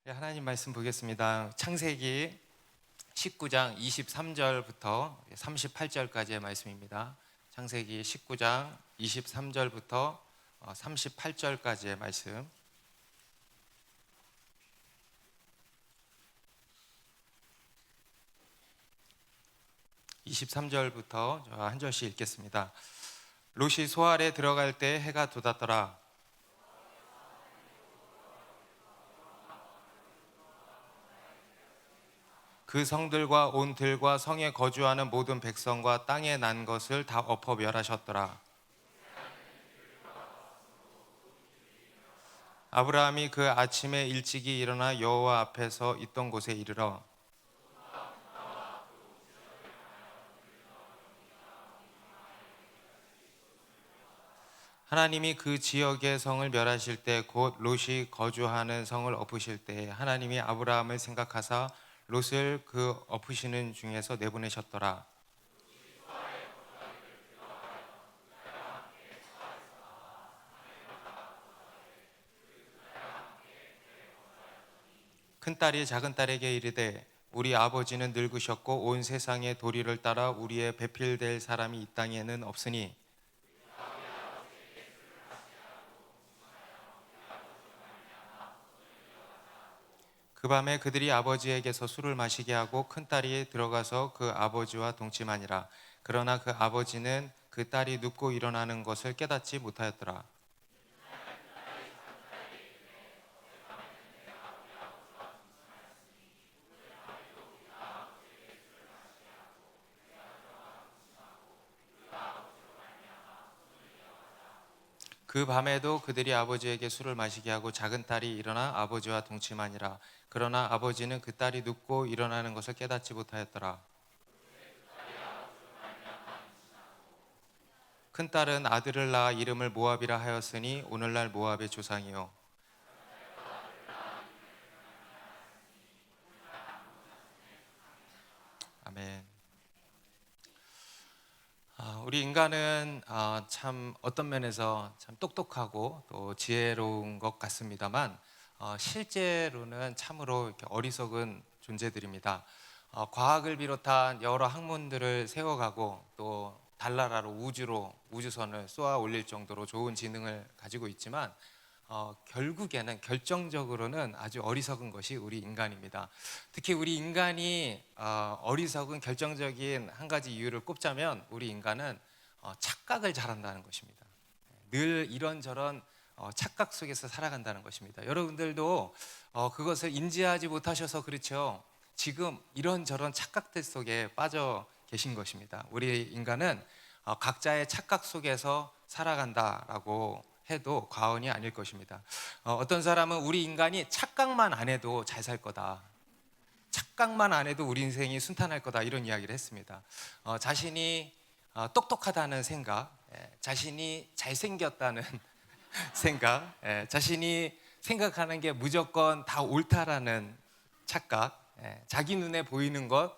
네, 하나님 말씀 보겠습니다. 창세기 19장 23절부터 38절까지의 말씀입니다. 창세기 19장 23절부터 38절까지의 말씀. 23절부터 한 절씩 읽겠습니다. 롯이 소알에 들어갈 때 해가 돋았더라. 그 성들과 온 들과 성에 거주하는 모든 백성과 땅에 난 것을 다 엎어 멸하셨더라. 아브라함이 그 아침에 일찍이 일어나 여호와 앞에서 있던 곳에 이르러 하나님이 그 지역의 성을 멸하실 때 곧 롯이 거주하는 성을 엎으실 때 하나님이 아브라함을 생각하사 롯을 그 엎으시는 중에서 내보내셨더라. 큰딸이 작은딸에게 이르되 우리 아버지는 늙으셨고 온 세상의 도리를 따라 우리의 배필될 사람이 이 땅에는 없으니 그 밤에 그들이 아버지에게서 술을 마시게 하고 큰딸이 들어가서 그 아버지와 동침하니라. 그러나 그 아버지는 그 딸이 눕고 일어나는 것을 깨닫지 못하였더라. 그 밤에도 그들이 아버지에게 술을 마시게 하고 작은 딸이 일어나 아버지와 동침하니라. 그러나 아버지는 그 딸이 눕고 일어나는 것을 깨닫지 못하였더라. 큰 딸은 아들을 낳아 이름을 모압이라 하였으니 오늘날 모압의 조상이요. 아멘. 우리 인간은 참 어떤 면에서 참 똑똑하고 또 지혜로운 것 같습니다만 실제로는 참으로 이렇게 어리석은 존재들입니다. 과학을 비롯한 여러 학문들을 세워가고 또 달나라로 우주로 우주선을 쏘아 올릴 정도로 좋은 지능을 가지고 있지만 결국에는 결정적으로는 아주 어리석은 것이 우리 인간입니다. 특히 우리 인간이 어리석은 결정적인 한 가지 이유를 꼽자면 우리 인간은 착각을 잘한다는 것입니다. 늘 이런저런 착각 속에서 살아간다는 것입니다. 여러분들도 그것을 인지하지 못하셔서 그렇죠. 지금 이런저런 착각들 속에 빠져 계신 것입니다. 우리 인간은 각자의 착각 속에서 살아간다라고 해도 과언이 아닐 것입니다. 어떤 사람은 우리 인간이 착각만 안 해도 잘 살 거다. 착각만 안 해도 우리 인생이 순탄할 거다 이런 이야기를 했습니다. 자신이 똑똑하다는 생각, 자신이 잘생겼다는 생각, 자신이 생각하는 게 무조건 다 옳다라는 착각, 자기 눈에 보이는 것,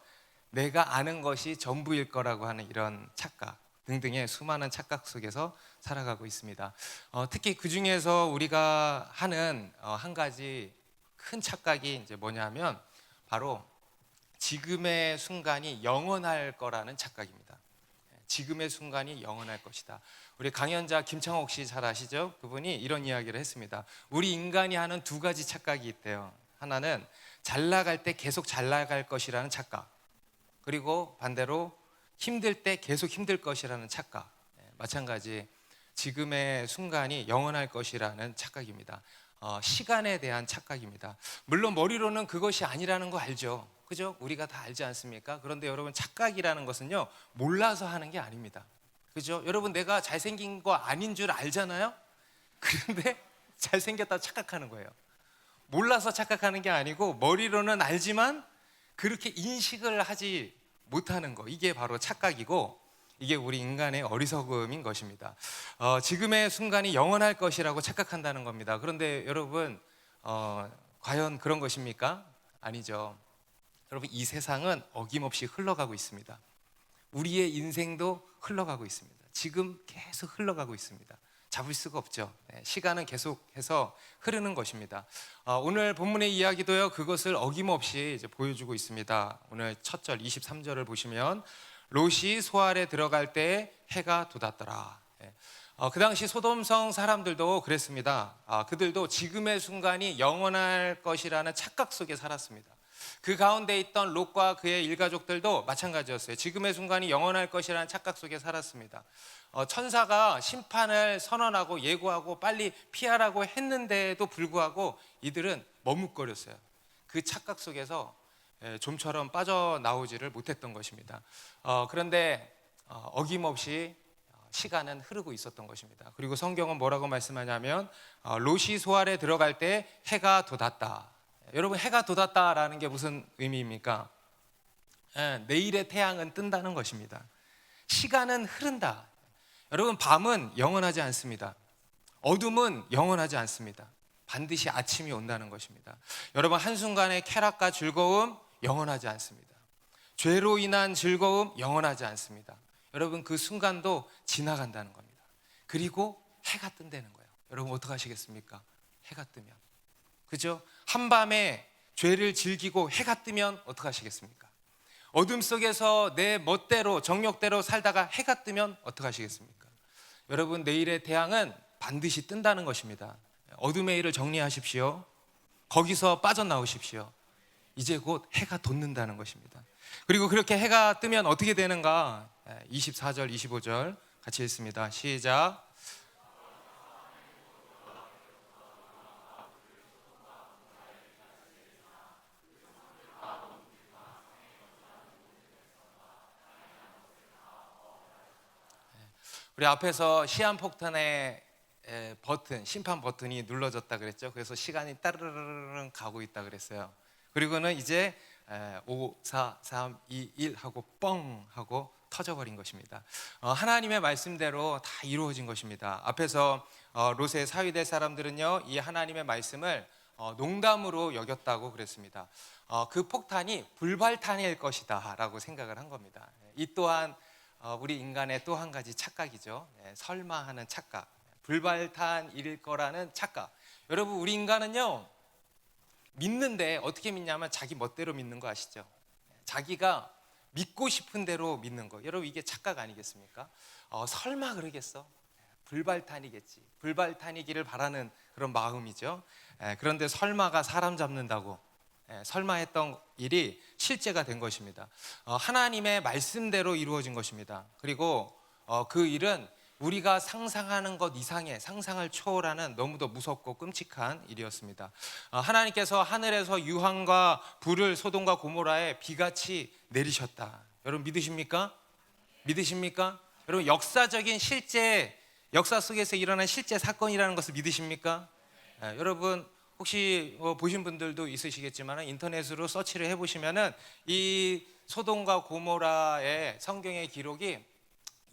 내가 아는 것이 전부일 거라고 하는 이런 착각 등등의 수많은 착각 속에서 살아가고 있습니다. 특히 그 중에서 우리가 하는 한 가지 큰 착각이 이제 뭐냐면 바로 지금의 순간이 영원할 거라는 착각입니다. 지금의 순간이 영원할 것이다. 우리 강연자 김창옥 씨 잘 아시죠? 그분이 이런 이야기를 했습니다. 우리 인간이 하는 두 가지 착각이 있대요. 하나는 잘 나갈 때 계속 잘 나갈 것이라는 착각, 그리고 반대로 힘들 때 계속 힘들 것이라는 착각. 마찬가지 지금의 순간이 영원할 것이라는 착각입니다. 시간에 대한 착각입니다. 물론 머리로는 그것이 아니라는 거 알죠. 그죠? 우리가 다 알지 않습니까? 그런데 여러분, 착각이라는 것은요, 몰라서 하는 게 아닙니다. 그죠? 여러분, 내가 잘생긴 거 아닌 줄 알잖아요? 그런데 잘생겼다 착각하는 거예요. 몰라서 착각하는 게 아니고 머리로는 알지만 그렇게 인식을 하지 못하는 거, 이게 바로 착각이고, 이게 우리 인간의 어리석음인 것입니다. 지금의 순간이 영원할 것이라고 착각한다는 겁니다. 그런데 여러분, 과연 그런 것입니까? 아니죠. 여러분, 이 세상은 어김없이 흘러가고 있습니다. 우리의 인생도 흘러가고 있습니다. 지금 계속 흘러가고 있습니다. 잡을 수가 없죠. 시간은 계속해서 흐르는 것입니다. 오늘 본문의 이야기도요, 그것을 어김없이 이제 보여주고 있습니다. 오늘 첫 절 23절을 보시면 롯이 소알에 들어갈 때 해가 돋았더라. 그 당시 소돔성 사람들도 그랬습니다. 그들도 지금의 순간이 영원할 것이라는 착각 속에 살았습니다. 그 가운데 있던 롯과 그의 일가족들도 마찬가지였어요. 지금의 순간이 영원할 것이라는 착각 속에 살았습니다. 천사가 심판을 선언하고 예고하고 빨리 피하라고 했는데도 불구하고 이들은 머뭇거렸어요. 그 착각 속에서 좀처럼 빠져나오지를 못했던 것입니다. 그런데 어김없이 시간은 흐르고 있었던 것입니다. 그리고 성경은 뭐라고 말씀하냐면 롯이 소알에 들어갈 때 해가 돋았다. 여러분, 해가 돋았다라는 게 무슨 의미입니까? 내일의 태양은 뜬다는 것입니다. 시간은 흐른다. 여러분, 밤은 영원하지 않습니다. 어둠은 영원하지 않습니다. 반드시 아침이 온다는 것입니다. 여러분, 한순간의 쾌락과 즐거움 영원하지 않습니다. 죄로 인한 즐거움 영원하지 않습니다. 여러분, 그 순간도 지나간다는 겁니다. 그리고 해가 뜬다는 거예요. 여러분, 어떻게 하시겠습니까? 해가 뜨면, 그죠? 한밤에 죄를 즐기고 해가 뜨면 어떻게 하시겠습니까? 어둠 속에서 내 멋대로 정욕대로 살다가 해가 뜨면 어떻게 하시겠습니까? 여러분, 내일의 태양은 반드시 뜬다는 것입니다. 어둠의 일을 정리하십시오. 거기서 빠져나오십시오. 이제 곧 해가 돋는다는 것입니다. 그리고 그렇게 해가 뜨면 어떻게 되는가? 24절 25절 같이 읽습니다. 시작. 우리 앞에서 시한폭탄의 버튼, 심판 버튼이 눌러졌다 그랬죠. 그래서 시간이 따르르르 가고 있다 그랬어요. 그리고는 이제 5, 4, 3, 2, 1 하고 뻥 하고 터져버린 것입니다. 하나님의 말씀대로 다 이루어진 것입니다. 앞에서 롯의 사위될 사람들은요, 이 하나님의 말씀을 농담으로 여겼다고 그랬습니다. 그 폭탄이 불발탄일 것이다 라고 생각을 한 겁니다. 이 또한 우리 인간의 또 한 가지 착각이죠. 설마 하는 착각, 불발탄일 거라는 착각. 여러분, 우리 인간은요, 믿는데 어떻게 믿냐면 자기 멋대로 믿는 거 아시죠? 자기가 믿고 싶은 대로 믿는 거. 여러분, 이게 착각 아니겠습니까? 설마 그러겠어? 불발탄이겠지. 불발탄이기를 바라는 그런 마음이죠. 그런데 설마가 사람 잡는다고 설마했던 일이 실제가 된 것입니다. 하나님의 말씀대로 이루어진 것입니다. 그리고 그 일은 우리가 상상하는 것 이상의, 상상을 초월하는 너무도 무섭고 끔찍한 일이었습니다. 하나님께서 하늘에서 유황과 불을 소돔과 고모라에 비같이 내리셨다. 여러분, 믿으십니까? 믿으십니까? 여러분, 역사적인 실제, 역사 속에서 일어난 실제 사건이라는 것을 믿으십니까? 여러분, 혹시 보신 분들도 있으시겠지만 인터넷으로 서치를 해보시면은 이 소돔과 고모라의 성경의 기록이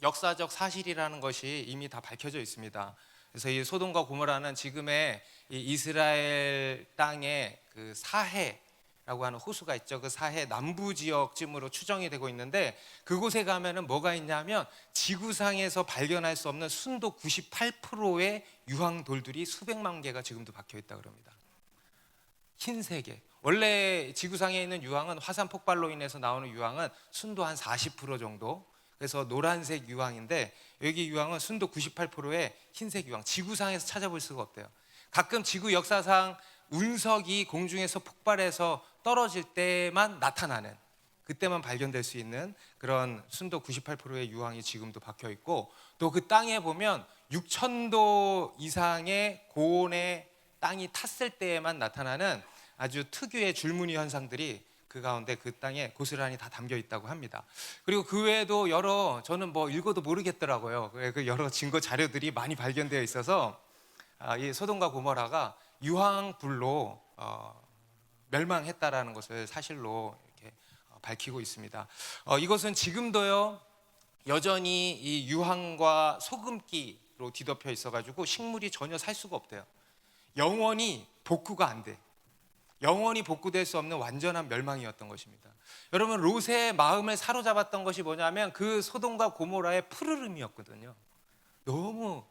역사적 사실이라는 것이 이미 다 밝혀져 있습니다. 그래서 이 소돔과 고모라는 지금의 이 이스라엘 땅의 그 사해라고 하는 호수가 있죠. 그 사해 남부 지역쯤으로 추정이 되고 있는데, 그곳에 가면은 뭐가 있냐면 지구상에서 발견할 수 없는 순도 98%의 유황 돌들이 수백만 개가 지금도 박혀 있다 그럽니다. 흰색에, 원래 지구상에 있는 유황은 화산 폭발로 인해서 나오는 유황은 순도 한 40% 정도, 그래서 노란색 유황인데 여기 유황은 순도 98%의 흰색 유황, 지구상에서 찾아볼 수가 없대요. 가끔 지구 역사상 운석이 공중에서 폭발해서 떨어질 때만 나타나는, 그때만 발견될 수 있는 그런 순도 98%의 유황이 지금도 박혀 있고, 또 그 땅에 보면 6,000도 이상의 고온의 땅이 탔을 때에만 나타나는 아주 특유의 줄무늬 현상들이 그 가운데 그 땅에 고스란히 다 담겨 있다고 합니다. 그리고 그 외에도 여러, 저는 뭐 읽어도 모르겠더라고요. 그 여러 증거 자료들이 많이 발견되어 있어서 이 소돔과 고모라가 유황불로 멸망했다라는 것을 사실로 이렇게 밝히고 있습니다. 이것은 지금도요, 여전히 이 유황과 소금기로 뒤덮여 있어가지고 식물이 전혀 살 수가 없대요. 영원히 복구가 안 돼. 영원히 복구될 수 없는 완전한 멸망이었던 것입니다. 여러분, 롯의 마음을 사로잡았던 것이 뭐냐면 그 소돔과 고모라의 푸르름이었거든요. 너무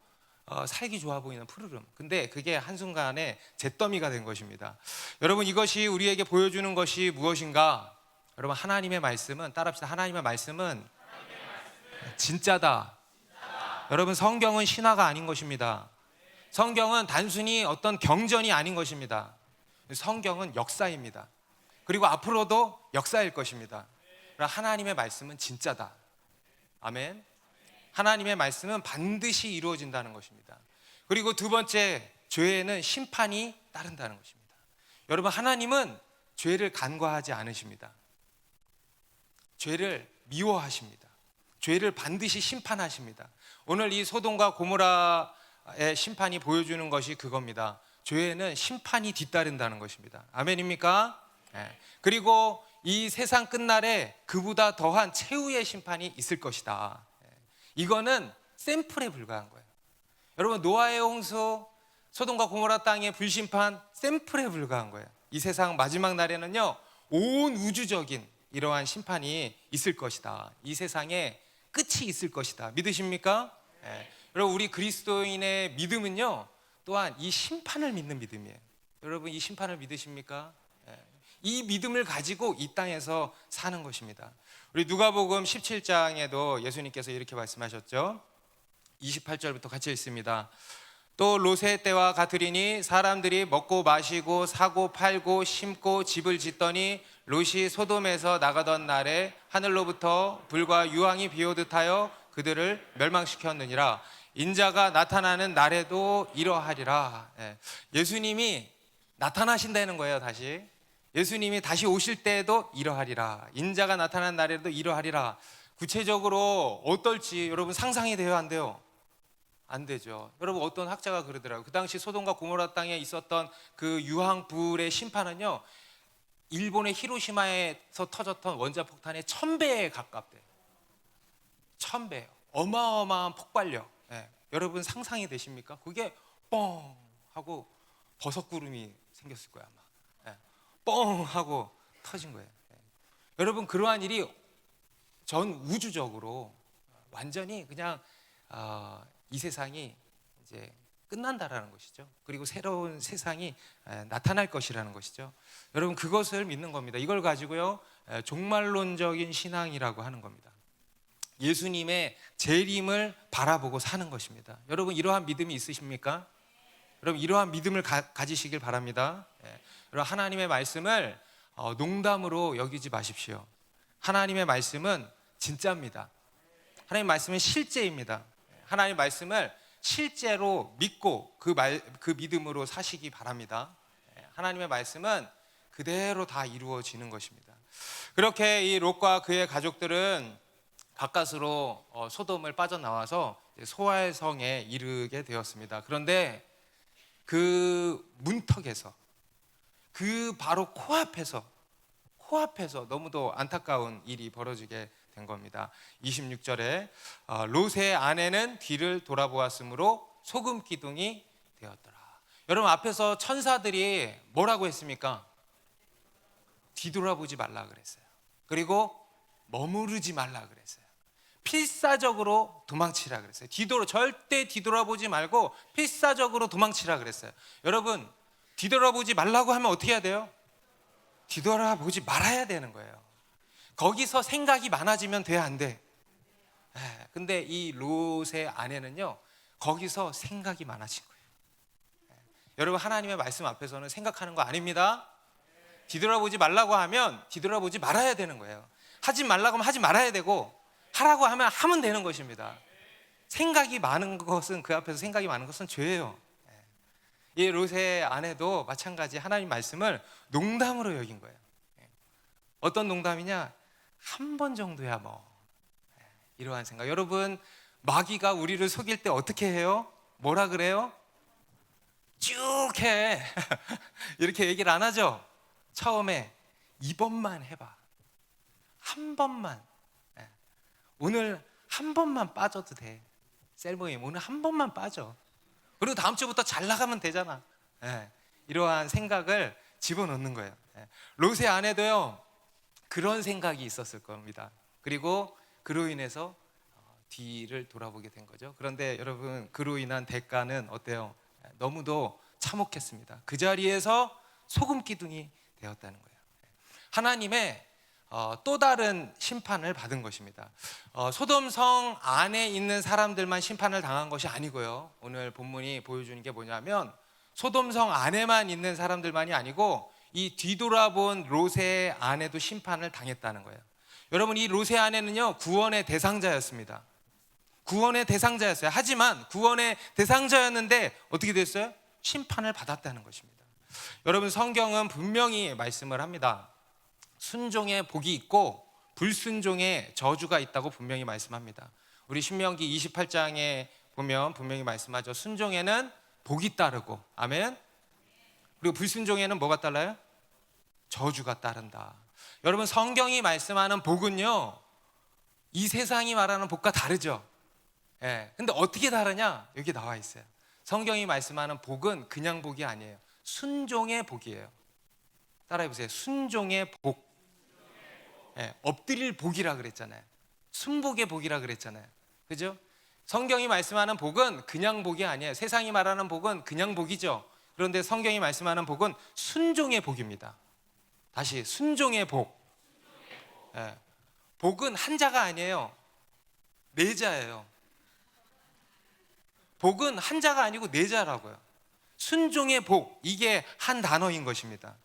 살기 좋아 보이는 푸르름. 근데 그게 한순간에 잿더미가 된 것입니다. 여러분, 이것이 우리에게 보여주는 것이 무엇인가? 여러분, 하나님의 말씀은, 따라합시다. 하나님의 말씀은 진짜다. 여러분, 성경은 신화가 아닌 것입니다. 성경은 단순히 어떤 경전이 아닌 것입니다. 성경은 역사입니다. 그리고 앞으로도 역사일 것입니다. 하나님의 말씀은 진짜다. 아멘. 하나님의 말씀은 반드시 이루어진다는 것입니다. 그리고 두 번째, 죄에는 심판이 따른다는 것입니다. 여러분, 하나님은 죄를 간과하지 않으십니다. 죄를 미워하십니다. 죄를 반드시 심판하십니다. 오늘 이 소돔과 고모라의 심판이 보여주는 것이 그겁니다. 죄에는 심판이 뒤따른다는 것입니다. 아멘입니까? 네. 그리고 이 세상 끝날에 그보다 더한 최후의 심판이 있을 것이다. 이거는 샘플에 불과한 거예요. 여러분, 노아의 홍수, 소돔과 고모라 땅의 불심판, 샘플에 불과한 거예요. 이 세상 마지막 날에는요, 온 우주적인 이러한 심판이 있을 것이다. 이 세상에 끝이 있을 것이다. 믿으십니까? 네. 여러분, 우리 그리스도인의 믿음은요, 또한 이 심판을 믿는 믿음이에요. 여러분, 이 심판을 믿으십니까? 네. 이 믿음을 가지고 이 땅에서 사는 것입니다. 우리 누가복음 17장에도 예수님께서 이렇게 말씀하셨죠. 28절부터 같이 읽습니다. 또 롯의 때와 같으리니 사람들이 먹고 마시고 사고 팔고 심고 집을 짓더니 롯이 소돔에서 나가던 날에 하늘로부터 불과 유황이 비오듯 하여 그들을 멸망시켰느니라. 인자가 나타나는 날에도 이러하리라. 예수님이 나타나신다는 거예요. 다시 예수님이 다시 오실 때에도 이러하리라. 인자가 나타난 날에도 이러하리라. 구체적으로 어떨지 여러분 상상이 돼요, 안 돼요? 안 되죠. 여러분, 어떤 학자가 그러더라고요. 그 당시 소돔과 고모라 땅에 있었던 그 유황불의 심판은요, 일본의 히로시마에서 터졌던 원자폭탄의 1000배에 가깝대요. 1000배. 어마어마한 폭발력. 여러분 상상이 되십니까? 그게 뻥 하고 버섯구름이 생겼을 거야 아마. 뻥 하고 터진 거예요. 여러분, 그러한 일이 전 우주적으로 완전히 그냥 이 세상이 이제 끝난다라는 것이죠. 그리고 새로운 세상이 나타날 것이라는 것이죠. 여러분, 그것을 믿는 겁니다. 이걸 가지고요, 종말론적인 신앙이라고 하는 겁니다. 예수님의 재림을 바라보고 사는 것입니다. 여러분, 이러한 믿음이 있으십니까? 여러분, 이러한 믿음을 가지시길 바랍니다. 여러분, 하나님의 말씀을 농담으로 여기지 마십시오. 하나님의 말씀은 진짜입니다. 하나님의 말씀은 실제입니다. 하나님의 말씀을 실제로 믿고 그 믿음으로 사시기 바랍니다. 하나님의 말씀은 그대로 다 이루어지는 것입니다. 그렇게 이 롯과 그의 가족들은 가까스로 소돔을 빠져나와서 소아의 성에 이르게 되었습니다. 그런데 그 문턱에서, 그 바로 코앞에서 너무도 안타까운 일이 벌어지게 된 겁니다. 26절에 롯의 아내는 뒤를 돌아보았으므로 소금 기둥이 되었더라. 여러분, 앞에서 천사들이 뭐라고 했습니까? 뒤돌아보지 말라 그랬어요. 그리고 머무르지 말라 그랬어요. 필사적으로 도망치라 그랬어요. 절대 뒤돌아보지 말고 필사적으로 도망치라 그랬어요. 여러분, 뒤돌아보지 말라고 하면 어떻게 해야 돼요? 뒤돌아보지 말아야 되는 거예요. 거기서 생각이 많아지면 돼, 안 돼? 근데 이 롯의 아내는요, 거기서 생각이 많아진 거예요. 여러분, 하나님의 말씀 앞에서는 생각하는 거 아닙니다. 뒤돌아보지 말라고 하면 뒤돌아보지 말아야 되는 거예요. 하지 말라고 하면 하지 말아야 되고, 하라고 하면 하면 되는 것입니다. 생각이 많은 것은, 그 앞에서 생각이 많은 것은 죄예요. 이 롯의 아내도 마찬가지 하나님 말씀을 농담으로 여긴 거예요. 어떤 농담이냐? 한 번 정도야 뭐, 이러한 생각. 여러분, 마귀가 우리를 속일 때 어떻게 해요? 뭐라 그래요? 쭉 해. 이렇게 얘기를 안 하죠. 처음에 이번만 해봐. 한 번만. 오늘 한 번만 빠져도 돼. 셀모임, 오늘 한 번만 빠져. 그리고 다음 주부터 잘 나가면 되잖아. 이러한 생각을 집어넣는 거예요. 롯의 아내도요, 그런 생각이 있었을 겁니다. 그리고 그로 인해서 뒤를 돌아보게 된 거죠. 그런데 여러분, 그로 인한 대가는 어때요? 너무도 참혹했습니다. 그 자리에서 소금 기둥이 되었다는 거예요. 하나님의 또 다른 심판을 받은 것입니다. 소돔성 안에 있는 사람들만 심판을 당한 것이 아니고요. 오늘 본문이 보여주는 게 뭐냐면 소돔성 안에만 있는 사람들만이 아니고 이 뒤돌아본 롯의 아내도 심판을 당했다는 거예요. 여러분, 이 롯의 아내는요, 구원의 대상자였습니다. 구원의 대상자였어요. 하지만 구원의 대상자였는데 어떻게 됐어요? 심판을 받았다는 것입니다. 여러분, 성경은 분명히 말씀을 합니다. 순종의 복이 있고 불순종의 저주가 있다고 분명히 말씀합니다. 우리 신명기 28장에 보면 분명히 말씀하죠. 순종에는 복이 따르고, 아멘. 그리고 불순종에는 뭐가 따라요? 저주가 따른다. 여러분, 성경이 말씀하는 복은요, 이 세상이 말하는 복과 다르죠. 근데 어떻게 다르냐? 여기 나와 있어요. 성경이 말씀하는 복은 그냥 복이 아니에요. 순종의 복이에요. 따라해보세요. 순종의 복. 엎드릴 복이라 그랬잖아요. 순복의 복이라 그랬잖아요. 그죠? 성경이 말씀하는 복은 그냥 복이 아니에요. 세상이 말하는 복은 그냥 복이죠. 그런데 성경이 말씀하는 복은 순종의 복입니다. 다시, 순종의 복. 복은 한자가 아니에요. 네자예요. 복은 한자가 아니고 네자라고요. 순종의 복, 이게 한 단어인 것입니다.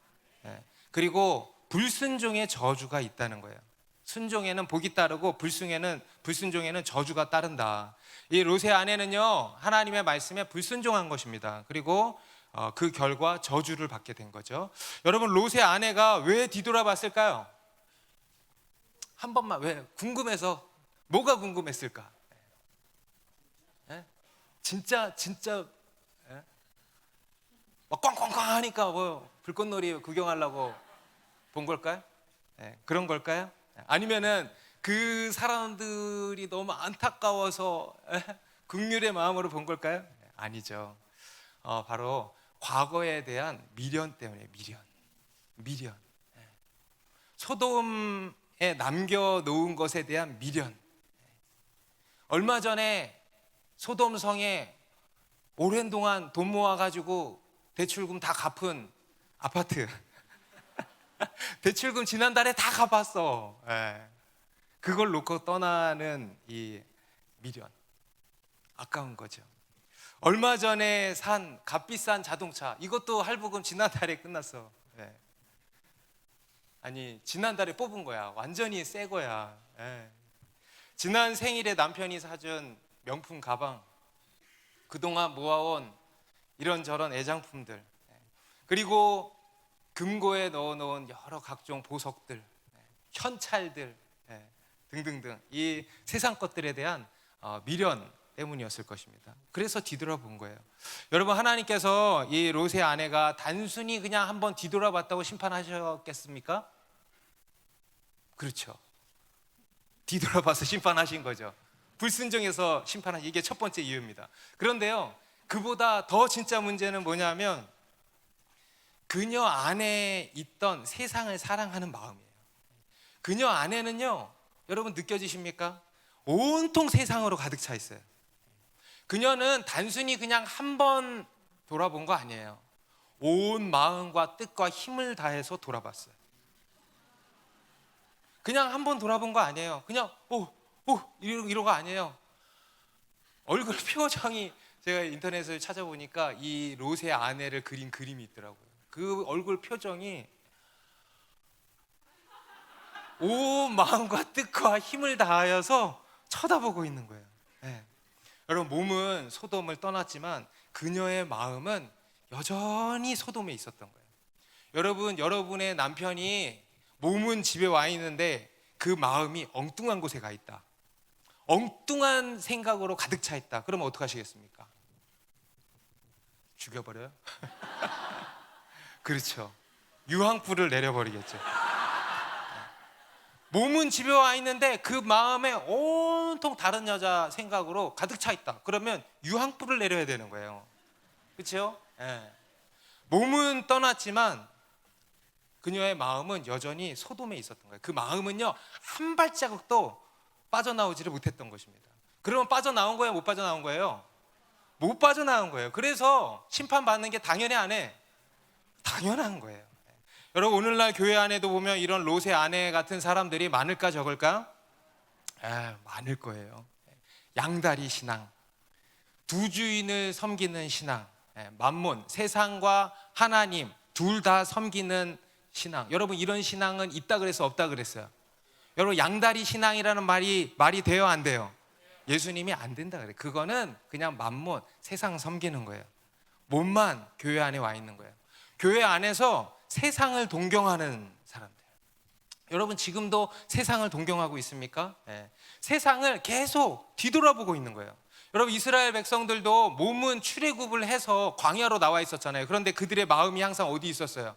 그리고 불순종의 저주가 있다는 거예요. 순종에는 복이 따르고 불순종에는 저주가 따른다. 이 롯의 아내는요, 하나님의 말씀에 불순종한 것입니다. 그리고 그 결과 저주를 받게 된 거죠. 여러분, 롯의 아내가 왜 뒤돌아봤을까요? 한 번만, 왜? 궁금해서. 뭐가 궁금했을까? 진짜 막 꽝꽝꽝 하니까 뭐 불꽃놀이 구경하려고 본 걸까요? 그런 걸까요? 아니면은 그 사람들이 너무 안타까워서 긍휼의 마음으로 본 걸까요? 아니죠. 바로 과거에 대한 미련 때문에. 미련. 소돔에 남겨놓은 것에 대한 미련. 얼마 전에 소돔성에 오랜 동안 돈 모아가지고 대출금 다 갚은 아파트 대출금 지난달에 다 갚았어. 그걸 놓고 떠나는 이 미련, 아까운 거죠. 얼마 전에 산 값비싼 자동차, 이것도 할부금 지난달에 끝났어. 아니, 지난달에 뽑은 거야. 완전히 새 거야. 지난 생일에 남편이 사준 명품 가방, 그동안 모아온 이런저런 애장품들, 그리고 금고에 넣어놓은 여러 각종 보석들, 현찰들 등등등, 이 세상 것들에 대한 미련 때문이었을 것입니다. 그래서 뒤돌아본 거예요. 여러분, 하나님께서 이 롯의 아내가 단순히 그냥 한번 뒤돌아봤다고 심판하셨겠습니까? 그렇죠. 뒤돌아봐서 심판하신 거죠. 불순종해서 심판하신, 이게 첫 번째 이유입니다. 그런데요, 그보다 더 진짜 문제는 뭐냐면 그녀 안에 있던 세상을 사랑하는 마음이에요. 그녀 안에는요, 여러분 느껴지십니까? 온통 세상으로 가득 차 있어요. 그녀는 단순히 그냥 한 번 돌아본 거 아니에요. 온 마음과 뜻과 힘을 다해서 돌아봤어요. 그냥 한 번 돌아본 거 아니에요. 그냥 이런 거 아니에요. 얼굴 표정이, 제가 인터넷을 찾아보니까 이 롯의 아내를 그린 그림이 있더라고요. 그 얼굴 표정이 온 마음과 뜻과 힘을 다하여서 쳐다보고 있는 거예요. 여러분, 몸은 소돔을 떠났지만 그녀의 마음은 여전히 소돔에 있었던 거예요. 여러분, 여러분의 남편이 몸은 집에 와 있는데 그 마음이 엉뚱한 곳에 가 있다, 엉뚱한 생각으로 가득 차 있다. 그러면 어떡하시겠습니까? 죽여버려요? 그렇죠. 유황불을 내려버리겠죠. 몸은 집에 와 있는데 그 마음에 온통 다른 여자 생각으로 가득 차 있다. 그러면 유황불을 내려야 되는 거예요. 그렇죠? 몸은 떠났지만 그녀의 마음은 여전히 소돔에 있었던 거예요. 그 마음은요, 한 발자국도 빠져나오지를 못했던 것입니다. 그러면 빠져나온 거예요, 못 빠져나온 거예요? 못 빠져나온 거예요. 그래서 심판받는 게 당연해, 안 해? 당연한 거예요. 여러분, 오늘날 교회 안에도 보면 이런 롯의 아내 같은 사람들이 많을까 적을까? 많을 거예요. 양다리 신앙, 두 주인을 섬기는 신앙, 만몬, 세상과 하나님 둘 다 섬기는 신앙. 여러분, 이런 신앙은 있다 그랬어, 없다 그랬어요? 여러분, 양다리 신앙이라는 말이 돼요, 안 돼요? 예수님이 안 된다 그래요. 그거는 그냥 만몬, 세상 섬기는 거예요. 몸만 교회 안에 와 있는 거예요. 교회 안에서 세상을 동경하는 사람들. 여러분, 지금도 세상을 동경하고 있습니까? 세상을 계속 뒤돌아보고 있는 거예요. 여러분, 이스라엘 백성들도 몸은 출애굽을 해서 광야로 나와 있었잖아요. 그런데 그들의 마음이 항상 어디 있었어요?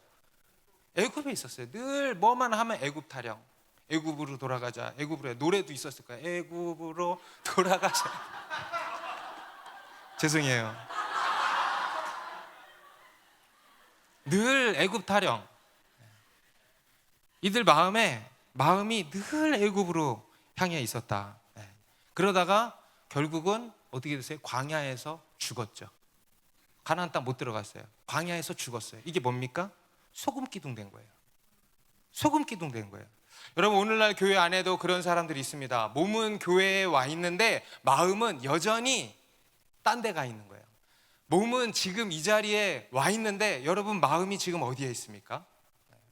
애굽에 있었어요. 늘 뭐만 하면 애굽 타령, 애굽으로 돌아가자. 애굽으로, 노래도 있었을 거예요. 애굽으로 돌아가자. 죄송해요. 늘 애굽 타령. 이들 마음이 늘 애굽으로 향해 있었다. 그러다가 결국은 어떻게 됐어요? 광야에서 죽었죠. 가나안 땅 못 들어갔어요. 광야에서 죽었어요. 이게 뭡니까? 소금 기둥 된 거예요. 소금 기둥 된 거예요. 여러분, 오늘날 교회 안에도 그런 사람들이 있습니다. 몸은 교회에 와 있는데 마음은 여전히 딴 데 가 있는 거예요. 몸은 지금 이 자리에 와 있는데 여러분, 마음이 지금 어디에 있습니까?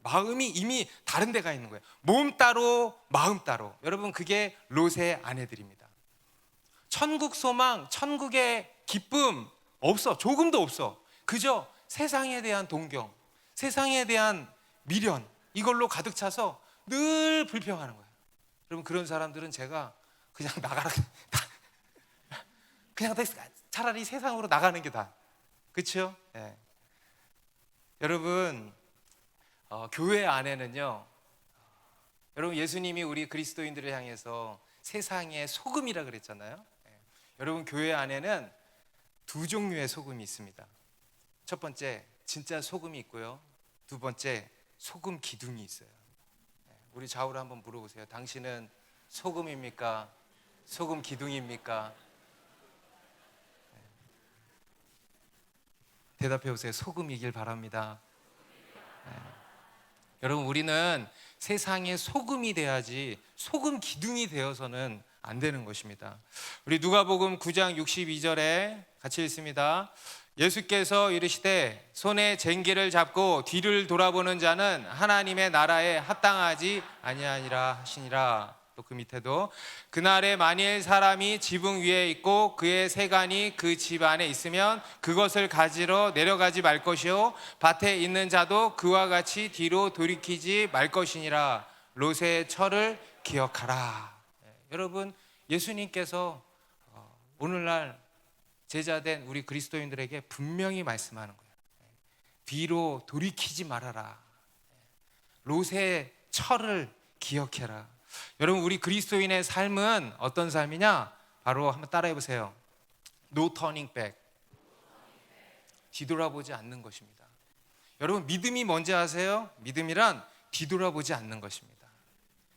마음이 이미 다른 데 가 있는 거예요. 몸 따로 마음 따로. 여러분, 그게 롯의 아내들입니다. 천국 소망, 천국의 기쁨 없어. 조금도 없어. 그저 세상에 대한 동경, 세상에 대한 미련, 이걸로 가득 차서 늘 불평하는 거예요. 여러분, 그런 사람들은 제가 그냥 나가라, 그냥 차라리 세상으로 나가는 게 다. 그렇죠? 여러분, 교회 안에는요, 여러분, 예수님이 우리 그리스도인들을 향해서 세상의 소금이라 그랬잖아요. 여러분, 교회 안에는 두 종류의 소금이 있습니다. 첫 번째, 진짜 소금이 있고요. 두 번째, 소금 기둥이 있어요. 우리 좌우로 한번 물어보세요. 당신은 소금입니까? 소금 기둥입니까? 대답해 보세요. 소금이길 바랍니다. 여러분, 우리는 세상의 소금이 돼야지 소금 기둥이 되어서는 안 되는 것입니다. 우리 누가복음 9장 62절에 같이 읽습니다. 예수께서 이르시되 손에 쟁기를 잡고 뒤를 돌아보는 자는 하나님의 나라에 합당하지 아니하니라 하시니라. 또 그 밑에도 그날에 만일 사람이 지붕 위에 있고 그의 세간이 그 집 안에 있으면 그것을 가지러 내려가지 말 것이요 밭에 있는 자도 그와 같이 뒤로 돌이키지 말 것이니라. 롯의 철을 기억하라. 여러분, 예수님께서 오늘날 제자된 우리 그리스도인들에게 분명히 말씀하는 거예요. 뒤로 돌이키지 말아라. 롯의 철을 기억해라. 여러분, 우리 그리스도인의 삶은 어떤 삶이냐? 바로 한번 따라해 보세요. No turning back. 뒤돌아보지 않는 것입니다. 여러분, 믿음이 뭔지 아세요? 믿음이란 뒤돌아보지 않는 것입니다.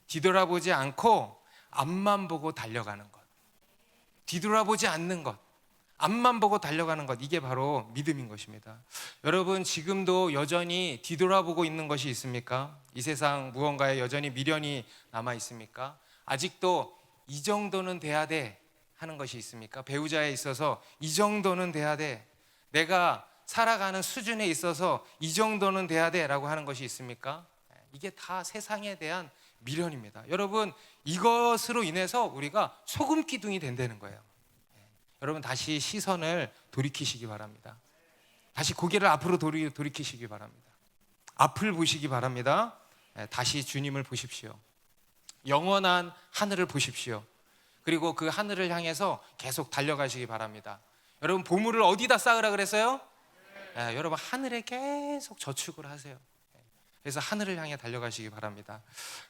뒤돌아보지 않고 앞만 보고 달려가는 것. 뒤돌아보지 않는 것, 앞만 보고 달려가는 것, 이게 바로 믿음인 것입니다. 여러분, 지금도 여전히 뒤돌아보고 있는 것이 있습니까? 이 세상 무언가에 여전히 미련이 남아 있습니까? 아직도 이 정도는 돼야 돼 하는 것이 있습니까? 배우자에 있어서 이 정도는 돼야 돼, 내가 살아가는 수준에 있어서 이 정도는 돼야 돼 라고 하는 것이 있습니까? 이게 다 세상에 대한 미련입니다. 여러분, 이것으로 인해서 우리가 소금 기둥이 된다는 거예요. 여러분, 다시 시선을 돌이키시기 바랍니다. 다시 고개를 앞으로 돌이키시기 바랍니다. 앞을 보시기 바랍니다. 다시 주님을 보십시오. 영원한 하늘을 보십시오. 그리고 그 하늘을 향해서 계속 달려가시기 바랍니다. 여러분, 보물을 어디다 쌓으라 그랬어요? 여러분, 하늘에 계속 저축을 하세요. 그래서 하늘을 향해 달려가시기 바랍니다.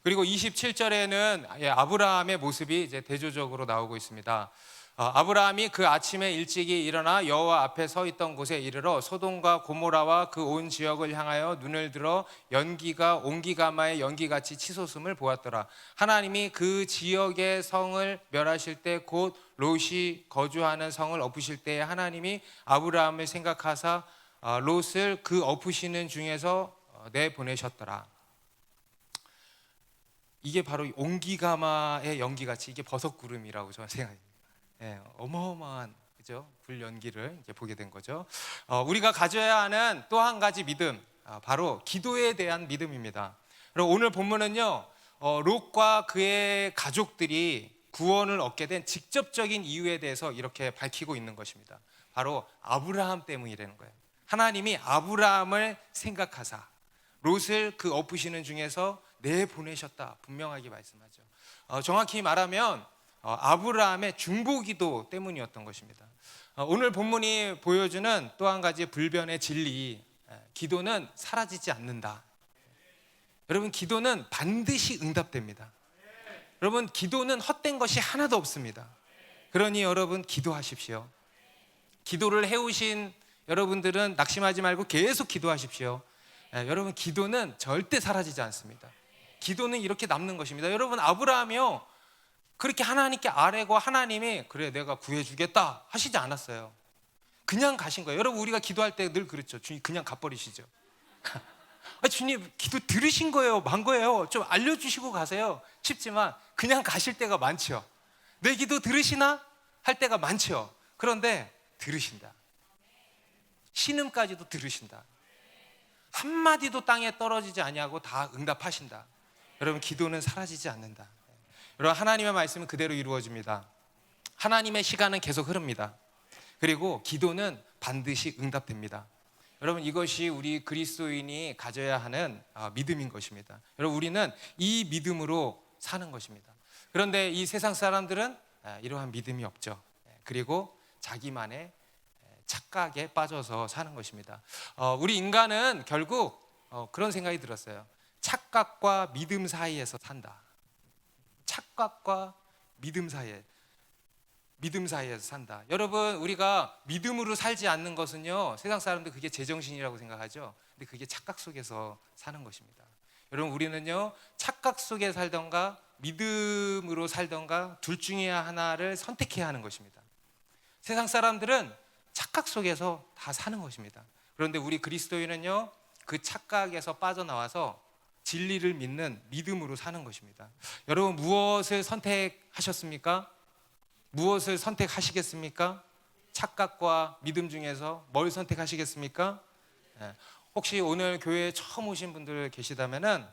그리고 27절에는 아브라함의 모습이 이제 대조적으로 나오고 있습니다. 아브라함이 그 아침에 일찍이 일어나 여호와 앞에 서 있던 곳에 이르러 소돔과 고모라와 그 온 지역을 향하여 눈을 들어 연기가 온기가마의 연기같이 치솟음을 보았더라. 하나님이 그 지역의 성을 멸하실 때 곧 롯이 거주하는 성을 엎으실 때에 하나님이 아브라함을 생각하사 롯을 그 엎으시는 중에서 내보내셨더라. 이게 바로 온기가마의 연기같이 이게 버섯구름이라고 저는 생각합니다. 어마어마한 그죠? 불 연기를 이제 보게 된 거죠. 우리가 가져야 하는 또 한 가지 믿음, 바로 기도에 대한 믿음입니다. 그리고 오늘 본문은요, 롯과 그의 가족들이 구원을 얻게 된 직접적인 이유에 대해서 이렇게 밝히고 있는 것입니다. 바로 아브라함 때문이라는 거예요. 하나님이 아브라함을 생각하사 롯을 그 엎으시는 중에서 내보내셨다, 분명하게 말씀하죠. 정확히 말하면 아브라함의 중보기도 때문이었던 것입니다. 오늘 본문이 보여주는 또 한 가지 불변의 진리, 기도는 사라지지 않는다. 여러분, 기도는 반드시 응답됩니다. 여러분, 기도는 헛된 것이 하나도 없습니다. 그러니 여러분, 기도하십시오. 기도를 해오신 여러분들은 낙심하지 말고 계속 기도하십시오. 여러분, 기도는 절대 사라지지 않습니다. 기도는 이렇게 남는 것입니다. 여러분, 아브라함이요, 그렇게 하나님께 아뢰고 하나님이 그래 내가 구해주겠다 하시지 않았어요. 그냥 가신 거예요. 여러분, 우리가 기도할 때 늘 그렇죠. 주님 그냥 가버리시죠. 주님 기도 들으신 거예요, 만 거예요, 좀 알려주시고 가세요 싶지만 그냥 가실 때가 많죠. 내 기도 들으시나 할 때가 많죠. 그런데 들으신다. 신음까지도 들으신다. 한마디도 땅에 떨어지지 아니하고 다 응답하신다. 여러분, 기도는 사라지지 않는다. 여러분, 하나님의 말씀은 그대로 이루어집니다. 하나님의 시간은 계속 흐릅니다. 그리고 기도는 반드시 응답됩니다. 여러분, 이것이 우리 그리스도인이 가져야 하는 믿음인 것입니다. 여러분, 우리는 이 믿음으로 사는 것입니다. 그런데 이 세상 사람들은 이러한 믿음이 없죠. 그리고 자기만의 착각에 빠져서 사는 것입니다. 우리 인간은 결국 그런 생각이 들었어요. 착각과 믿음 사이에서 산다. 착각과 믿음 사이에서 산다. 여러분, 우리가 믿음으로 살지 않는 것은요, 세상 사람들 그게 제정신이라고 생각하죠. 근데 그게 착각 속에서 사는 것입니다. 여러분, 우리는요, 착각 속에 살던가 믿음으로 살던가 둘 중에 하나를 선택해야 하는 것입니다. 세상 사람들은 착각 속에서 다 사는 것입니다. 그런데 우리 그리스도인은요, 그 착각에서 빠져나와서 진리를 믿는 믿음으로 사는 것입니다. 여러분, 무엇을 선택하셨습니까? 무엇을 선택하시겠습니까? 착각과 믿음 중에서 뭘 선택하시겠습니까? 혹시 오늘 교회에 처음 오신 분들 계시다면은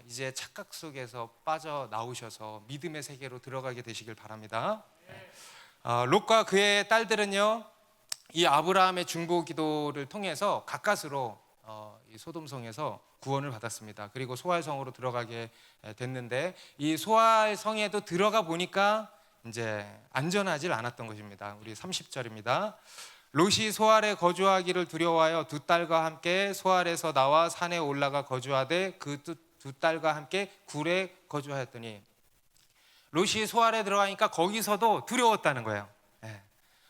이제 착각 속에서 빠져나오셔서 믿음의 세계로 들어가게 되시길 바랍니다. 롯과 그의 딸들은요, 이 아브라함의 중보 기도를 통해서 가까스로 이 소돔성에서 구원을 받았습니다. 그리고 소알성으로 들어가게 됐는데, 이 소알성에도 들어가 보니까 이제 안전하지 않았던 것입니다. 우리 30절입니다. 롯이 소알에 거주하기를 두려워하여 두 딸과 함께 소알에서 나와 산에 올라가 거주하되 그 두 딸과 함께 굴에 거주하였더니, 롯이 소알에 들어가니까 거기서도 두려웠다는 거예요.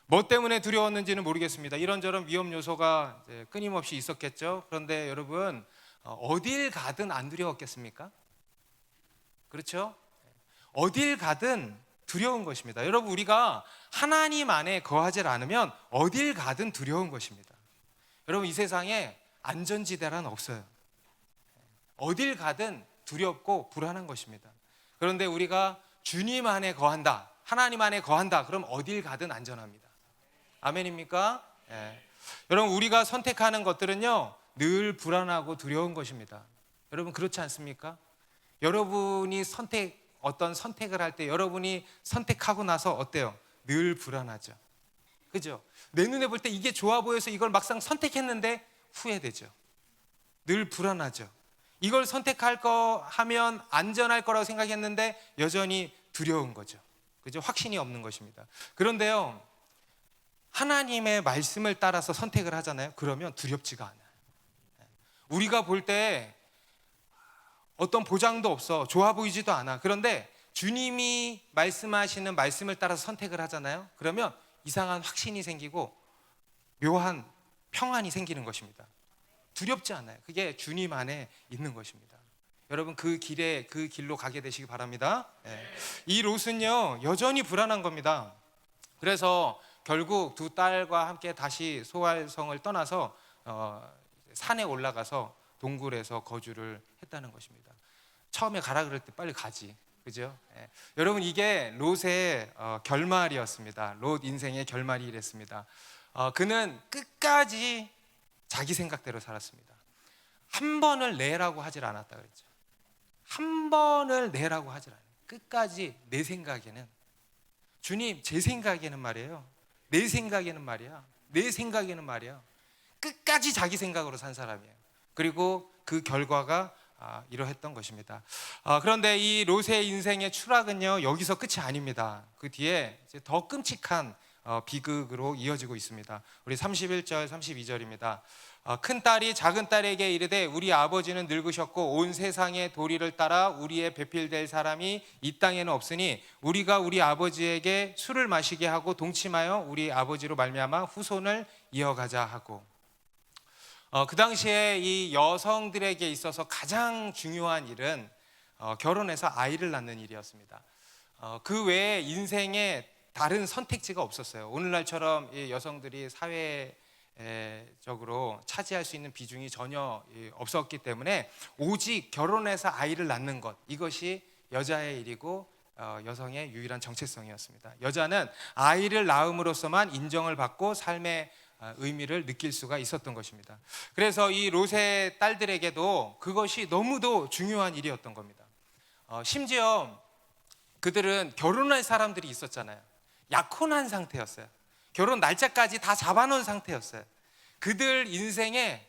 뭐 때문에 두려웠는지는 모르겠습니다. 이런저런 위험 요소가 끊임없이 있었겠죠. 그런데 여러분, 어딜 가든 안 두려웠겠습니까? 그렇죠? 어딜 가든 두려운 것입니다. 여러분, 우리가 하나님 안에 거하지 않으면 어딜 가든 두려운 것입니다. 여러분, 이 세상에 안전지대란 없어요. 어딜 가든 두렵고 불안한 것입니다. 그런데 우리가 주님 안에 거한다, 하나님 안에 거한다, 그럼 어딜 가든 안전합니다. 아멘입니까? 여러분, 우리가 선택하는 것들은요, 늘 불안하고 두려운 것입니다. 여러분, 그렇지 않습니까? 여러분이 어떤 선택을 할 때 여러분이 선택하고 나서 어때요? 늘 불안하죠. 그죠? 내 눈에 볼 때 이게 좋아 보여서 이걸 막상 선택했는데 후회되죠. 늘 불안하죠. 이걸 선택할 거 하면 안전할 거라고 생각했는데 여전히 두려운 거죠. 그죠? 확신이 없는 것입니다. 그런데요, 하나님의 말씀을 따라서 선택을 하잖아요. 그러면 두렵지가 않아요. 우리가 볼 때 어떤 보장도 없어, 좋아 보이지도 않아. 그런데 주님이 말씀하시는 말씀을 따라서 선택을 하잖아요. 그러면 이상한 확신이 생기고 묘한 평안이 생기는 것입니다. 두렵지 않아요. 그게 주님 안에 있는 것입니다. 여러분 그 길로 가게 되시기 바랍니다. 네. 이 롯은요 여전히 불안한 겁니다. 그래서 결국 두 딸과 함께 다시 소알성을 떠나서 산에 올라가서 동굴에서 거주를 했다는 것입니다. 처음에 가라 그럴 때 빨리 가지, 그죠? 예. 여러분 이게 롯의 결말이었습니다. 롯 인생의 결말이 이랬습니다. 그는 끝까지 자기 생각대로 살았습니다. 한 번을 내라고 하질 않았다 그랬죠. 한 번을 내라고 하질 않아요. 끝까지 내 생각에는, 주님 제 생각에는 말이에요, 내 생각에는 말이야, 내 생각에는 말이야, 끝까지 자기 생각으로 산 사람이에요. 그리고 그 결과가 이러했던 것입니다. 그런데 이 롯의 인생의 추락은요 여기서 끝이 아닙니다. 그 뒤에 이제 더 끔찍한 비극으로 이어지고 있습니다. 우리 31절 32절입니다. 큰 딸이 작은 딸에게 이르되 우리 아버지는 늙으셨고 온 세상의 도리를 따라 우리의 배필될 사람이 이 땅에는 없으니 우리가 우리 아버지에게 술을 마시게 하고 동침하여 우리 아버지로 말미암아 후손을 이어가자 하고. 그 당시에 이 여성들에게 있어서 가장 중요한 일은 결혼해서 아이를 낳는 일이었습니다. 그 외에 인생에 다른 선택지가 없었어요. 오늘날처럼 이 여성들이 사회적으로 차지할 수 있는 비중이 전혀 없었기 때문에 오직 결혼해서 아이를 낳는 것, 이것이 여자의 일이고 여성의 유일한 정체성이었습니다. 여자는 아이를 낳음으로써만 인정을 받고 삶의 의미를 느낄 수가 있었던 것입니다. 그래서 이 롯의 딸들에게도 그것이 너무도 중요한 일이었던 겁니다. 심지어 그들은 결혼할 사람들이 있었잖아요. 약혼한 상태였어요. 결혼 날짜까지 다 잡아놓은 상태였어요. 그들 인생에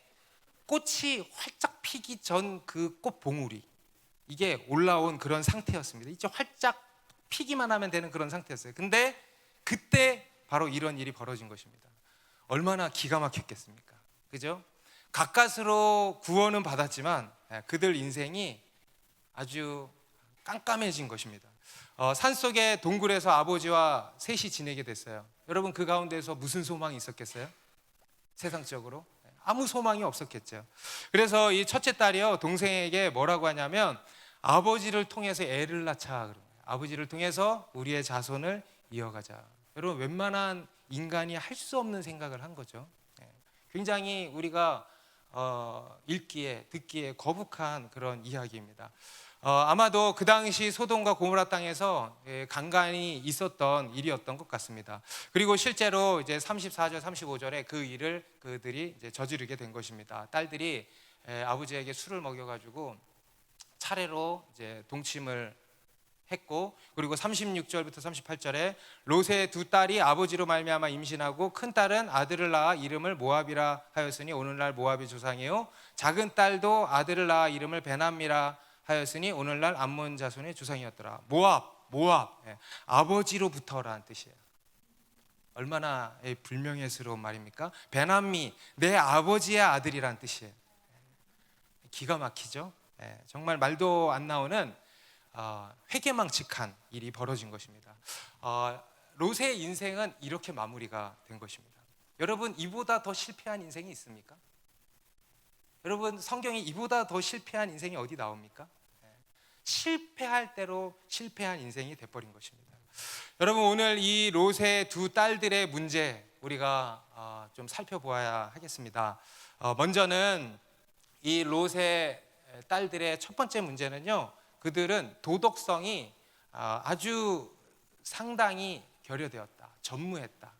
꽃이 활짝 피기 전 그 꽃봉우리, 이게 올라온 그런 상태였습니다. 이제 활짝 피기만 하면 되는 그런 상태였어요. 근데 그때 바로 이런 일이 벌어진 것입니다. 얼마나 기가 막혔겠습니까? 그죠? 가까스로 구원은 받았지만 그들 인생이 아주 깜깜해진 것입니다. 산속의 동굴에서 아버지와 셋이 지내게 됐어요. 여러분 그 가운데서 무슨 소망이 있었겠어요? 세상적으로 아무 소망이 없었겠죠. 그래서 이 첫째 딸이요 동생에게 뭐라고 하냐면 아버지를 통해서 애를 낳자. 아버지를 통해서 우리의 자손을 이어가자. 여러분 웬만한 인간이 할 수 없는 생각을 한 거죠. 굉장히 우리가 읽기에 듣기에 거북한 그런 이야기입니다. 아마도 그 당시 소돔과 고모라 땅에서 간간히 있었던 일이었던 것 같습니다. 그리고 실제로 이제 34절 35절에 그 일을 그들이 이제 저지르게 된 것입니다. 딸들이 아버지에게 술을 먹여가지고 차례로 이제 동침을 했고, 그리고 36절부터 38절에 롯의 두 딸이 아버지로 말미암아 임신하고 큰 딸은 아들을 낳아 이름을 모압이라 하였으니 오늘날 모압의 조상이요 작은 딸도 아들을 낳아 이름을 베남미라 하였으니 오늘날 암몬 자손의 조상이었더라. 모압, 아버지로부터라는 뜻이에요. 얼마나 불명예스러운 말입니까? 베남미, 내 아버지의 아들이란 뜻이에요. 기가 막히죠. 정말 말도 안 나오는 회개망측한 일이 벌어진 것입니다. 롯의 인생은 이렇게 마무리가 된 것입니다. 여러분 이보다 더 실패한 인생이 있습니까? 여러분 성경에 이보다 더 실패한 인생이 어디 나옵니까? 실패할 대로 실패한 인생이 돼버린 것입니다. 여러분 오늘 이 롯의 두 딸들의 문제 우리가 좀 살펴보아야 하겠습니다. 먼저는 이 롯의 딸들의 첫 번째 문제는요, 그들은 도덕성이 아주 상당히 결여되었다, 전무했다,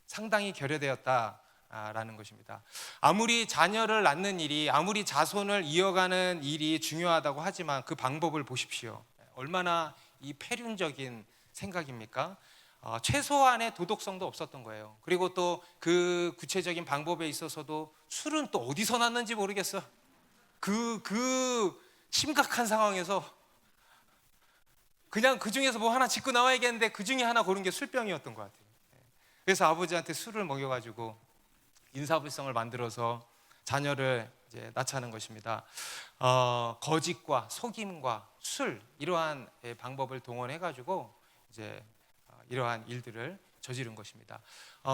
상당히 결여되었다라는 것입니다. 아무리 자녀를 낳는 일이, 아무리 자손을 이어가는 일이 중요하다고 하지만 그 방법을 보십시오. 얼마나 이 폐륜적인 생각입니까? 최소한의 도덕성도 없었던 거예요. 그리고 또 그 구체적인 방법에 있어서도 술은 또 어디서 났는지 모르겠어. 그 심각한 상황에서 그냥 그 중에서 뭐 하나 짚고 나와야겠는데 그 중에 하나 고른 게 술병이었던 것 같아요. 그래서 아버지한테 술을 먹여가지고 인사불성을 만들어서 자녀를 이제 나타나는 것입니다. 거짓과 속임과 술 이러한 방법을 동원해 가지고 이제 이러한 일들을 저지른 것입니다.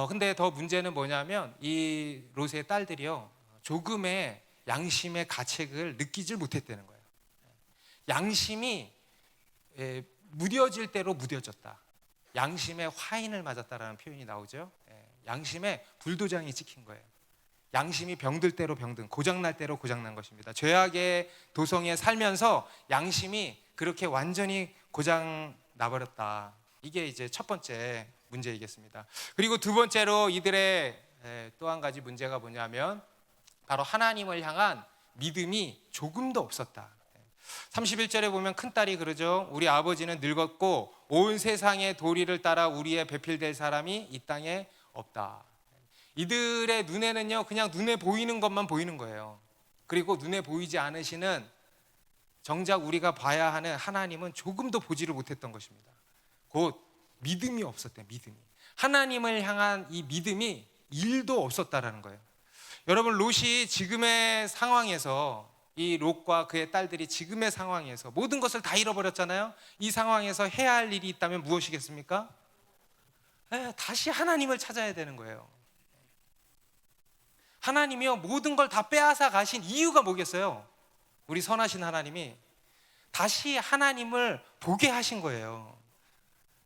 근데 더 문제는 뭐냐면 이 롯의 딸들이요, 조금의 양심의 가책을 느끼질 못했다는 거예요. 양심이 무뎌질 대로 무뎌졌다. 양심에 화인을 맞았다라는 표현이 나오죠. 양심에 불도장이 찍힌 거예요. 양심이 병들 대로 병든, 고장날 대로 고장난 것입니다. 죄악의 도성에 살면서 양심이 그렇게 완전히 고장 나버렸다. 이게 이제 첫 번째 문제이겠습니다. 그리고 두 번째로 이들의 또 한 가지 문제가 뭐냐면 바로 하나님을 향한 믿음이 조금도 없었다. 31절에 보면 큰딸이 그러죠. 우리 아버지는 늙었고 온 세상의 도리를 따라 우리의 배필될 사람이 이 땅에 없다. 이들의 눈에는요, 그냥 눈에 보이는 것만 보이는 거예요. 그리고 눈에 보이지 않으시는 정작 우리가 봐야 하는 하나님은 조금도 보지를 못했던 것입니다. 곧 믿음이 없었대요. 믿음이. 하나님을 향한 이 믿음이 1도 없었다라는 거예요. 여러분, 롯이 지금의 상황에서, 이 롯과 그의 딸들이 지금의 상황에서 모든 것을 다 잃어버렸잖아요. 이 상황에서 해야 할 일이 있다면 무엇이겠습니까? 다시 하나님을 찾아야 되는 거예요. 하나님이요, 모든 걸 다 빼앗아 가신 이유가 뭐겠어요? 우리 선하신 하나님이 다시 하나님을 보게 하신 거예요.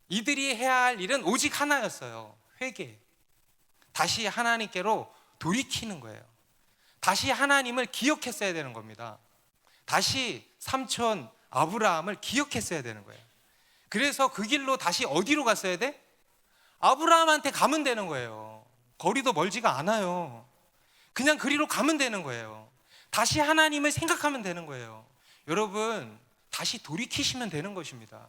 이들이 해야 할 일은 오직 하나였어요. 회개. 다시 하나님께로 돌이키는 거예요. 다시 하나님을 기억했어야 되는 겁니다. 다시 삼촌 아브라함을 기억했어야 되는 거예요. 그래서 그 길로 다시 어디로 갔어야 돼? 아브라함한테 가면 되는 거예요. 거리도 멀지가 않아요. 그냥 그리로 가면 되는 거예요. 다시 하나님을 생각하면 되는 거예요. 여러분, 다시 돌이키시면 되는 것입니다.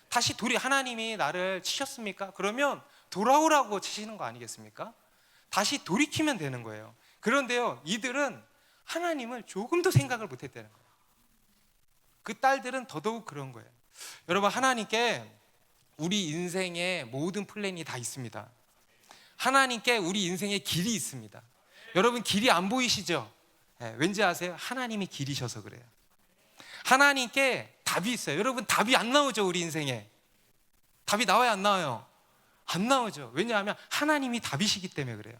다시 하나님이 나를 치셨습니까? 그러면 돌아오라고 치시는 거 아니겠습니까? 다시 돌이키면 되는 거예요. 그런데요, 이들은 하나님을 조금도 생각을 못했다는 거예요. 그 딸들은 더더욱 그런 거예요. 여러분, 하나님께 우리 인생의 모든 플랜이 다 있습니다. 하나님께 우리 인생의 길이 있습니다. 여러분, 길이 안 보이시죠? 왠지 아세요? 하나님이 길이셔서 그래요. 하나님께 답이 있어요. 여러분, 답이 안 나오죠? 우리 인생에 답이 나와요, 안 나와요? 안 나오죠. 왜냐하면 하나님이 답이시기 때문에 그래요.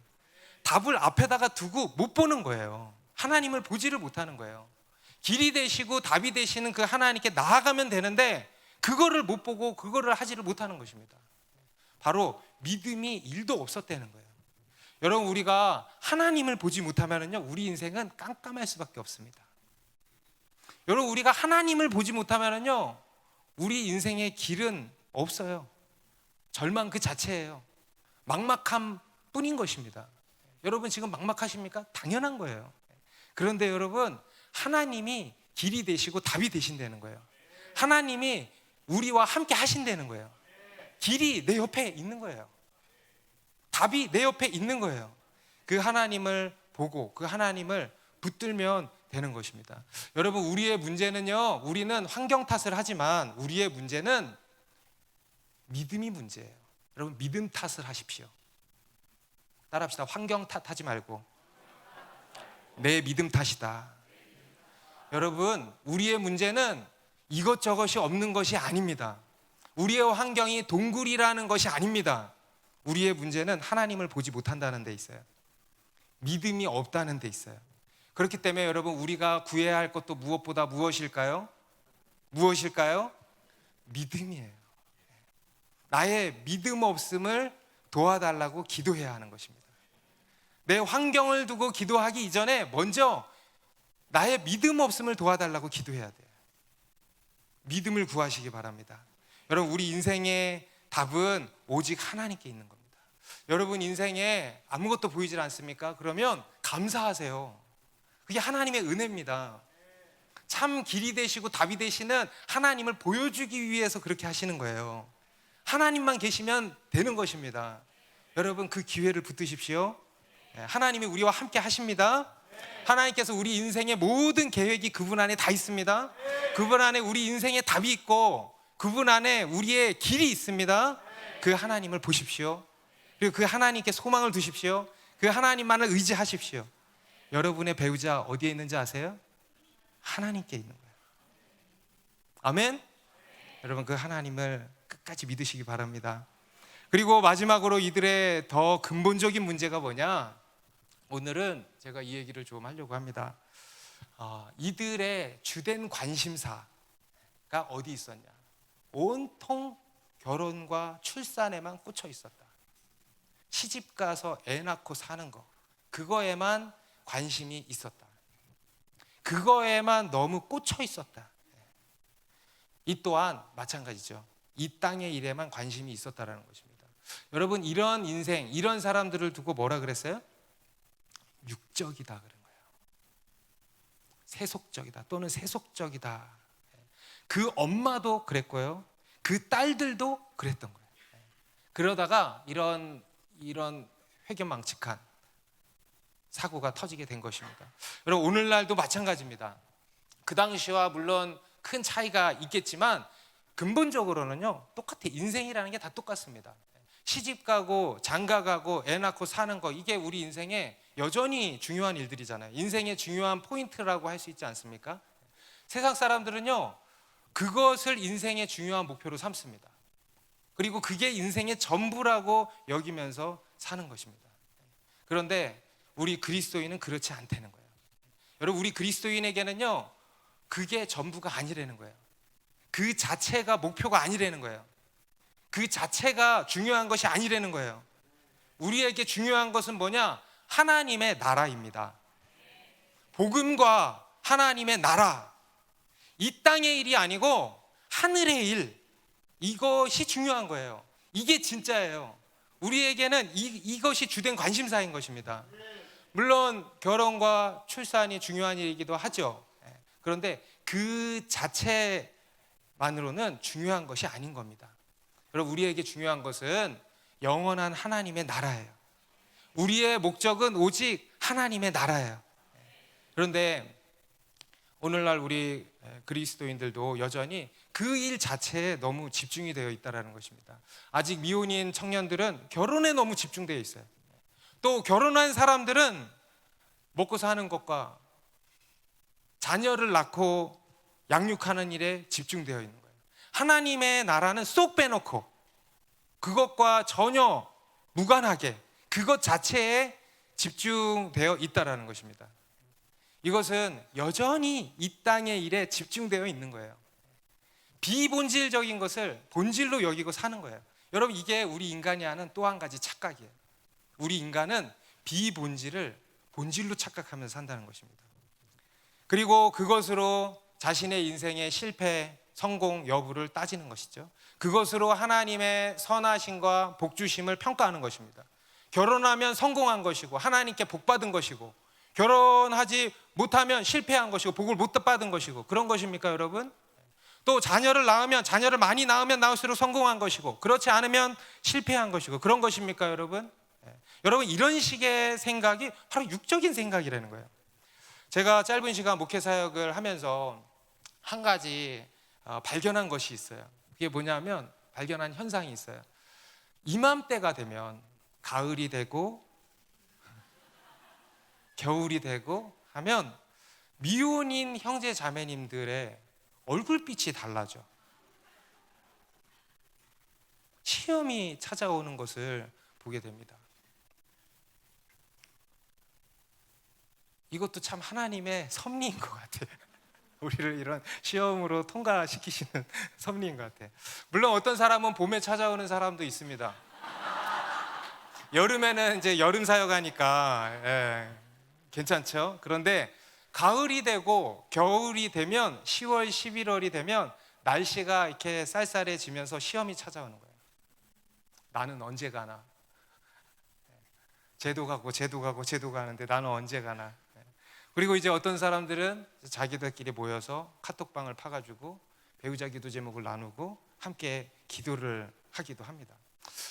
답을 앞에다가 두고 못 보는 거예요. 하나님을 보지를 못하는 거예요. 길이 되시고 답이 되시는 그 하나님께 나아가면 되는데 그거를 못 보고 그거를 하지를 못하는 것입니다. 바로 믿음이 1도 없었다는 거예요. 여러분, 우리가 하나님을 보지 못하면요, 우리 인생은 깜깜할 수밖에 없습니다. 여러분, 우리가 하나님을 보지 못하면요, 우리 인생의 길은 없어요. 절망 그 자체예요. 막막함 뿐인 것입니다. 여러분, 지금 막막하십니까? 당연한 거예요. 그런데 여러분, 하나님이 길이 되시고 답이 되신다는 거예요. 하나님이 우리와 함께 하신다는 거예요. 길이 내 옆에 있는 거예요. 답이 내 옆에 있는 거예요. 그 하나님을 보고 그 하나님을 붙들면 되는 것입니다. 여러분, 우리의 문제는요, 우리는 환경 탓을 하지만 우리의 문제는 믿음이 문제예요. 여러분, 믿음 탓을 하십시오. 따라합시다. 환경 탓하지 말고 내 믿음 탓이다. 여러분, 우리의 문제는 이것저것이 없는 것이 아닙니다. 우리의 환경이 동굴이라는 것이 아닙니다. 우리의 문제는 하나님을 보지 못한다는 데 있어요. 믿음이 없다는 데 있어요. 그렇기 때문에 여러분, 우리가 구해야 할 것도 무엇보다 무엇일까요? 무엇일까요? 믿음이에요. 나의 믿음 없음을 도와달라고 기도해야 하는 것입니다. 내 환경을 두고 기도하기 이전에 먼저 나의 믿음 없음을 도와달라고 기도해야 돼요. 믿음을 구하시기 바랍니다. 여러분, 우리 인생의 답은 오직 하나님께 있는 겁니다. 여러분, 인생에 아무것도 보이질 않습니까? 그러면 감사하세요. 그게 하나님의 은혜입니다. 참 길이 되시고 답이 되시는 하나님을 보여주기 위해서 그렇게 하시는 거예요. 하나님만 계시면 되는 것입니다. 여러분, 그 기회를 붙드십시오. 하나님이 우리와 함께 하십니다. 하나님께서 우리 인생의 모든 계획이 그분 안에 다 있습니다. 그분 안에 우리 인생의 답이 있고 그분 안에 우리의 길이 있습니다. 그 하나님을 보십시오. 그리고 그 하나님께 소망을 두십시오. 그 하나님만을 의지하십시오. 여러분의 배우자 어디에 있는지 아세요? 하나님께 있는 거예요. 아멘? 여러분 그 하나님을 끝까지 믿으시기 바랍니다. 그리고 마지막으로 이들의 더 근본적인 문제가 뭐냐? 오늘은 제가 이 얘기를 좀 하려고 합니다. 이들의 주된 관심사가 어디 있었냐? 온통 결혼과 출산에만 꽂혀 있었다. 시집 가서 애 낳고 사는 거, 그거에만 관심이 있었다. 그거에만 너무 꽂혀 있었다. 이 또한 마찬가지죠. 이 땅의 일에만 관심이 있었다라는 것입니다. 여러분, 이런 인생, 이런 사람들을 두고 뭐라 그랬어요? 육적이다 그런 거예요. 세속적이다 또는 세속적이다. 그 엄마도 그랬고요. 그 딸들도 그랬던 거예요. 그러다가 이런 회견망측한 사고가 터지게 된 것입니다. 여러분, 오늘날도 마찬가지입니다. 그 당시와 물론 큰 차이가 있겠지만 근본적으로는요, 똑같아. 인생이라는 게 다 똑같습니다. 시집 가고 장가 가고 애 낳고 사는 거, 이게 우리 인생에 여전히 중요한 일들이잖아요. 인생의 중요한 포인트라고 할 수 있지 않습니까? 세상 사람들은요, 그것을 인생의 중요한 목표로 삼습니다. 그리고 그게 인생의 전부라고 여기면서 사는 것입니다. 그런데 우리 그리스도인은 그렇지 않다는 거예요. 여러분, 우리 그리스도인에게는요, 그게 전부가 아니라는 거예요. 그 자체가 목표가 아니라는 거예요. 그 자체가 중요한 것이 아니라는 거예요. 우리에게 중요한 것은 뭐냐? 하나님의 나라입니다. 복음과 하나님의 나라, 이 땅의 일이 아니고 하늘의 일, 이것이 중요한 거예요. 이게 진짜예요. 우리에게는 이것이 주된 관심사인 것입니다. 물론 결혼과 출산이 중요한 일이기도 하죠. 그런데 그 자체만으로는 중요한 것이 아닌 겁니다. 여러분, 우리에게 중요한 것은 영원한 하나님의 나라예요. 우리의 목적은 오직 하나님의 나라예요. 그런데 오늘날 우리 그리스도인들도 여전히 그 일 자체에 너무 집중이 되어 있다는 것입니다. 아직 미혼인 청년들은 결혼에 너무 집중되어 있어요. 또 결혼한 사람들은 먹고 사는 것과 자녀를 낳고 양육하는 일에 집중되어 있는 거예요. 하나님의 나라는 쏙 빼놓고 그것과 전혀 무관하게 그것 자체에 집중되어 있다는 것입니다. 이것은 여전히 이 땅의 일에 집중되어 있는 거예요. 비본질적인 것을 본질로 여기고 사는 거예요. 여러분, 이게 우리 인간이 하는 또 한 가지 착각이에요. 우리 인간은 비본질을 본질로 착각하면서 산다는 것입니다. 그리고 그것으로 자신의 인생의 실패, 성공 여부를 따지는 것이죠. 그것으로 하나님의 선하심과 복주심을 평가하는 것입니다. 결혼하면 성공한 것이고 하나님께 복받은 것이고, 결혼하지 못하면 실패한 것이고 복을 못 받은 것이고, 그런 것입니까 여러분? 또 자녀를 낳으면, 자녀를 많이 낳으면 낳을수록 성공한 것이고, 그렇지 않으면 실패한 것이고, 그런 것입니까 여러분? 여러분, 이런 식의 생각이 바로 육적인 생각이라는 거예요. 제가 짧은 시간 목회 사역을 하면서 한 가지 발견한 것이 있어요. 그게 뭐냐면, 발견한 현상이 있어요. 이맘때가 되면 가을이 되고 겨울이 되고 하면 미혼인 형제 자매님들의 얼굴빛이 달라져. 시험이 찾아오는 것을 보게 됩니다. 이것도 참 하나님의 섭리인 것 같아요. 우리를 이런 시험으로 통과시키시는 섭리인 것 같아요. 물론 어떤 사람은 봄에 찾아오는 사람도 있습니다. 여름에는 이제 여름 사역하니까 괜찮죠. 그런데 가을이 되고 겨울이 되면 10월, 11월이 되면 날씨가 이렇게 쌀쌀해지면서 시험이 찾아오는 거예요. 나는 언제 가나? 쟤도 가고 쟤도 가고 쟤도 가는데 나는 언제 가나? 그리고 이제 어떤 사람들은 자기들끼리 모여서 카톡방을 파가지고 배우자 기도 제목을 나누고 함께 기도를 하기도 합니다.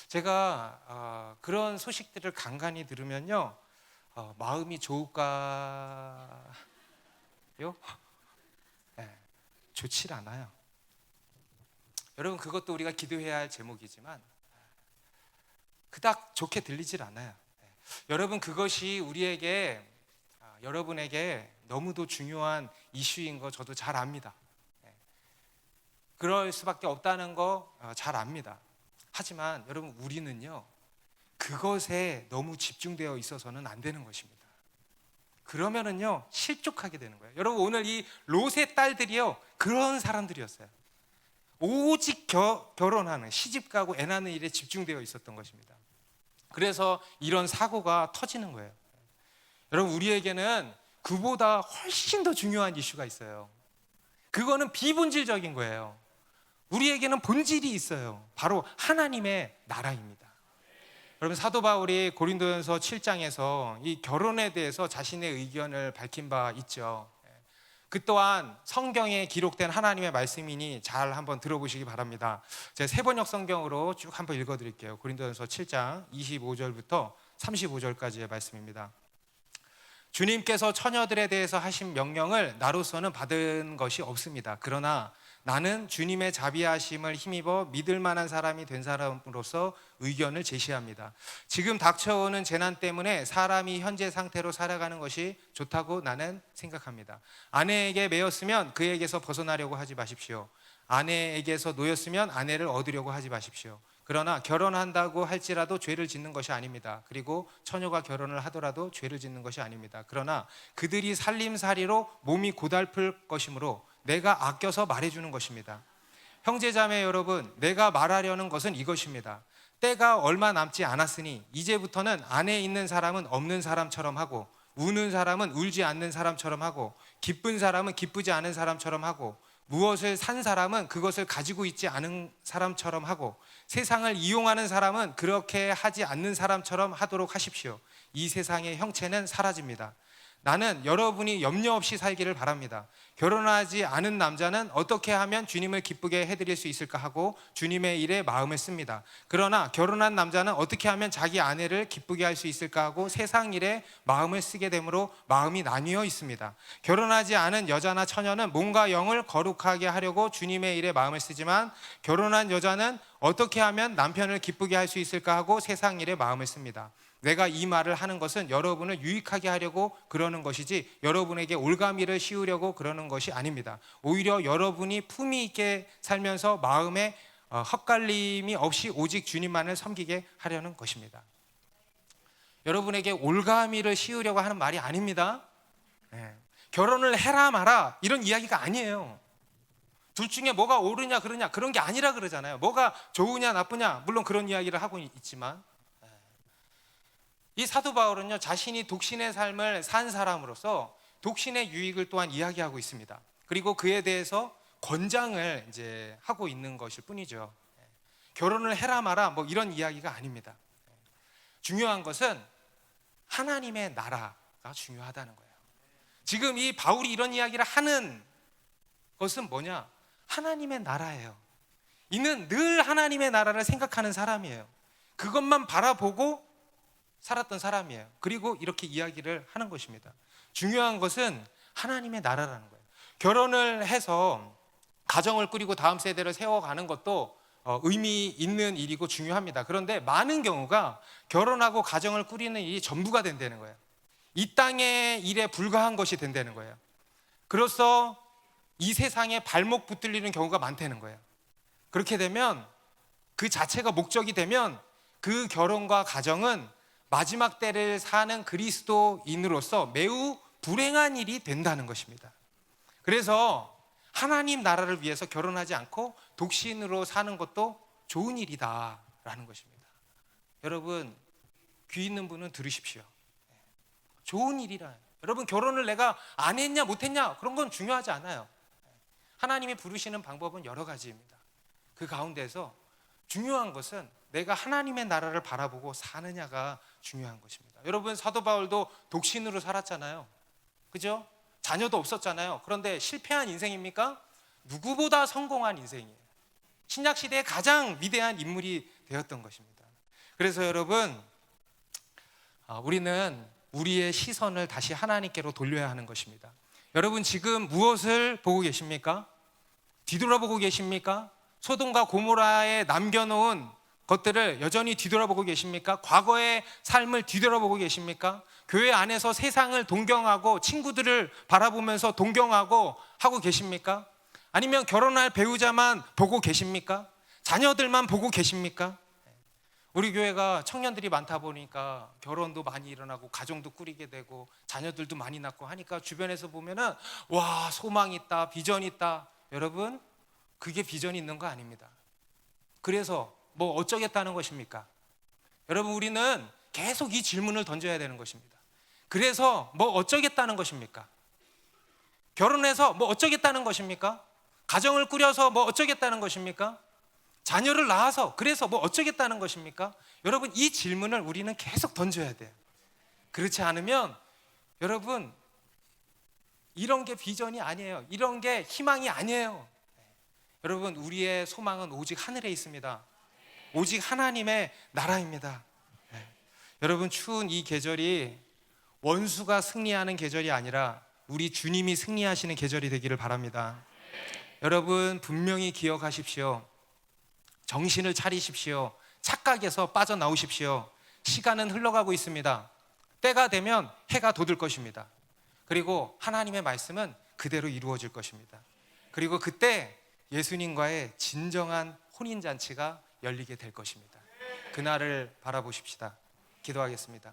제가 그런 소식들을 간간히 들으면요, 마음이 좋을까요? 좋질 않아요. 여러분, 그것도 우리가 기도해야 할 제목이지만 그닥 좋게 들리질 않아요. 여러분, 그것이 우리에게 여러분에게 너무도 중요한 이슈인 거 저도 잘 압니다. 그럴 수밖에 없다는 거 잘 압니다. 하지만 여러분, 우리는요, 그것에 너무 집중되어 있어서는 안 되는 것입니다. 그러면은요, 실족하게 되는 거예요. 여러분, 오늘 이 롯의 딸들이요, 그런 사람들이었어요. 오직 결혼하는, 시집가고 애 낳는 일에 집중되어 있었던 것입니다. 그래서 이런 사고가 터지는 거예요. 여러분, 우리에게는 그보다 훨씬 더 중요한 이슈가 있어요. 그거는 비본질적인 거예요. 우리에게는 본질이 있어요. 바로 하나님의 나라입니다. 여러분, 사도 바울이 고린도전서 7장에서 이 결혼에 대해서 자신의 의견을 밝힌 바 있죠. 그 또한 성경에 기록된 하나님의 말씀이니 잘 한번 들어보시기 바랍니다. 제가 세번역 성경으로 쭉 한번 읽어드릴게요. 고린도전서 7장 25절부터 35절까지의 말씀입니다. 주님께서 처녀들에 대해서 하신 명령을 나로서는 받은 것이 없습니다. 그러나 나는 주님의 자비하심을 힘입어 믿을 만한 사람이 된 사람으로서 의견을 제시합니다. 지금 닥쳐오는 재난 때문에 사람이 현재 상태로 살아가는 것이 좋다고 나는 생각합니다. 아내에게 매였으면 그에게서 벗어나려고 하지 마십시오. 아내에게서 놓였으면 아내를 얻으려고 하지 마십시오. 그러나 결혼한다고 할지라도 죄를 짓는 것이 아닙니다. 그리고 처녀가 결혼을 하더라도 죄를 짓는 것이 아닙니다. 그러나 그들이 살림살이로 몸이 고달플 것이므로 내가 아껴서 말해주는 것입니다. 형제자매 여러분, 내가 말하려는 것은 이것입니다. 때가 얼마 남지 않았으니 이제부터는 안에 있는 사람은 없는 사람처럼 하고, 우는 사람은 울지 않는 사람처럼 하고, 기쁜 사람은 기쁘지 않은 사람처럼 하고, 무엇을 산 사람은 그것을 가지고 있지 않은 사람처럼 하고, 세상을 이용하는 사람은 그렇게 하지 않는 사람처럼 하도록 하십시오. 이 세상의 형체는 사라집니다. 나는 여러분이 염려 없이 살기를 바랍니다. 결혼하지 않은 남자는 어떻게 하면 주님을 기쁘게 해드릴 수 있을까 하고 주님의 일에 마음을 씁니다. 그러나 결혼한 남자는 어떻게 하면 자기 아내를 기쁘게 할 수 있을까 하고 세상 일에 마음을 쓰게 되므로 마음이 나뉘어 있습니다. 결혼하지 않은 여자나 처녀는 몸과 영을 거룩하게 하려고 주님의 일에 마음을 쓰지만, 결혼한 여자는 어떻게 하면 남편을 기쁘게 할 수 있을까 하고 세상 일에 마음을 씁니다. 내가 이 말을 하는 것은 여러분을 유익하게 하려고 그러는 것이지 여러분에게 올가미를 씌우려고 그러는 것이 아닙니다. 오히려 여러분이 품위 있게 살면서 마음에 헛갈림이 없이 오직 주님만을 섬기게 하려는 것입니다. 여러분에게 올가미를 씌우려고 하는 말이 아닙니다. 결혼을 해라 마라 이런 이야기가 아니에요. 둘 중에 뭐가 옳으냐 그러냐 그런 게 아니라 그러잖아요. 뭐가 좋으냐 나쁘냐 물론 그런 이야기를 하고 있지만, 이 사도 바울은요, 자신이 독신의 삶을 산 사람으로서 독신의 유익을 또한 이야기하고 있습니다. 그리고 그에 대해서 권장을 이제 하고 있는 것일 뿐이죠. 결혼을 해라 마라 뭐 이런 이야기가 아닙니다. 중요한 것은 하나님의 나라가 중요하다는 거예요. 지금 이 바울이 이런 이야기를 하는 것은 뭐냐? 하나님의 나라예요. 이는 늘 하나님의 나라를 생각하는 사람이에요. 그것만 바라보고 살았던 사람이에요. 그리고 이렇게 이야기를 하는 것입니다. 중요한 것은 하나님의 나라라는 거예요. 결혼을 해서 가정을 꾸리고 다음 세대를 세워가는 것도 의미 있는 일이고 중요합니다. 그런데 많은 경우가 결혼하고 가정을 꾸리는 일이 전부가 된다는 거예요. 이 땅의 일에 불과한 것이 된다는 거예요. 그래서 이 세상에 발목 붙들리는 경우가 많다는 거예요. 그렇게 되면 그 자체가 목적이 되면 그 결혼과 가정은 마지막 때를 사는 그리스도인으로서 매우 불행한 일이 된다는 것입니다. 그래서 하나님 나라를 위해서 결혼하지 않고 독신으로 사는 것도 좋은 일이다라는 것입니다. 여러분, 귀 있는 분은 들으십시오. 좋은 일이라. 여러분, 결혼을 내가 안 했냐 못했냐 그런 건 중요하지 않아요. 하나님이 부르시는 방법은 여러 가지입니다. 그 가운데서 중요한 것은 내가 하나님의 나라를 바라보고 사느냐가 중요한 것입니다. 여러분, 사도 바울도 독신으로 살았잖아요. 그죠? 자녀도 없었잖아요. 그런데 실패한 인생입니까? 누구보다 성공한 인생이에요. 신약 시대의 가장 위대한 인물이 되었던 것입니다. 그래서 여러분, 우리는 우리의 시선을 다시 하나님께로 돌려야 하는 것입니다. 여러분, 지금 무엇을 보고 계십니까? 뒤돌아보고 계십니까? 소돔과 고모라에 남겨놓은 것들을 여전히 뒤돌아보고 계십니까? 과거의 삶을 뒤돌아보고 계십니까? 교회 안에서 세상을 동경하고 친구들을 바라보면서 동경하고 하고 계십니까? 아니면 결혼할 배우자만 보고 계십니까? 자녀들만 보고 계십니까? 우리 교회가 청년들이 많다 보니까 결혼도 많이 일어나고 가정도 꾸리게 되고 자녀들도 많이 낳고 하니까 주변에서 보면은 와, 소망 있다, 비전 있다. 여러분, 그게 비전이 있는 거 아닙니다. 그래서 뭐 어쩌겠다는 것입니까? 여러분, 우리는 계속 이 질문을 던져야 되는 것입니다. 그래서 뭐 어쩌겠다는 것입니까? 결혼해서 뭐 어쩌겠다는 것입니까? 가정을 꾸려서 뭐 어쩌겠다는 것입니까? 자녀를 낳아서 그래서 뭐 어쩌겠다는 것입니까? 여러분, 이 질문을 우리는 계속 던져야 돼요. 그렇지 않으면 여러분, 이런 게 비전이 아니에요. 이런 게 희망이 아니에요. 여러분, 우리의 소망은 오직 하늘에 있습니다. 오직 하나님의 나라입니다. 여러분, 추운 이 계절이 원수가 승리하는 계절이 아니라 우리 주님이 승리하시는 계절이 되기를 바랍니다. 여러분, 분명히 기억하십시오. 정신을 차리십시오. 착각에서 빠져나오십시오. 시간은 흘러가고 있습니다. 때가 되면 해가 돋을 것입니다. 그리고 하나님의 말씀은 그대로 이루어질 것입니다. 그리고 그때 예수님과의 진정한 혼인잔치가 열리게 될 것입니다. 그날을 바라보십시다. 기도하겠습니다.